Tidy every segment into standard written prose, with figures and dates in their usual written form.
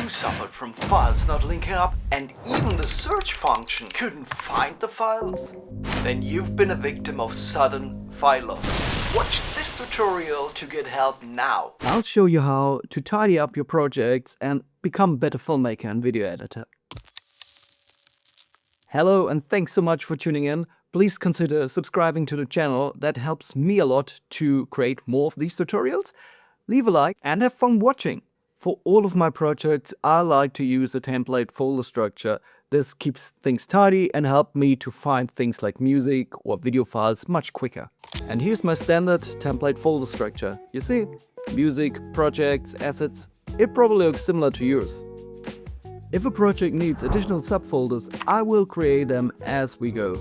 You suffered from files not linking up and even the search function couldn't find the files? Then you've been a victim of sudden file loss. Watch this tutorial to get help now. I'll show you how to tidy up your projects and become a better filmmaker and video editor. Hello and thanks so much for tuning in. Please consider subscribing to the channel. That helps me a lot to create more of these tutorials. Leave a like and have fun watching. For all of my projects, I like to use a template folder structure. This keeps things tidy and helps me to find things like music or video files much quicker. And here's my standard template folder structure. You see, music, projects, assets. It probably looks similar to yours. If a project needs additional subfolders, I will create them as we go.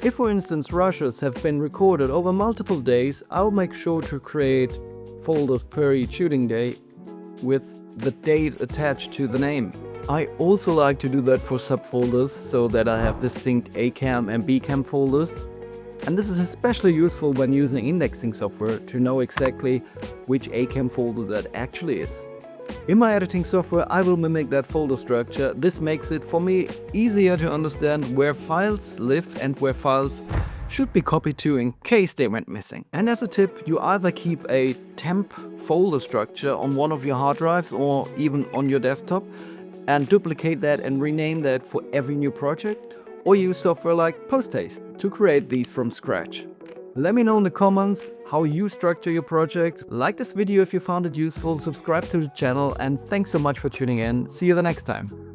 If, for instance, rushes have been recorded over multiple days, I'll make sure to create folders per each shooting day with the date attached to the name. I also like to do that for subfolders so that I have distinct ACAM and BCAM folders. And this is especially useful when using indexing software to know exactly which ACAM folder that actually is. In my editing software, I will mimic that folder structure. This makes it for me easier to understand where files live and where files should be copied to in case they went missing. And as a tip, you either keep a temp folder structure on one of your hard drives or even on your desktop and duplicate that and rename that for every new project, or use software like Posthaste to create these from scratch. Let me know in the comments how you structure your projects. Like this video if you found it useful, subscribe to the channel, and thanks so much for tuning in. See you the next time.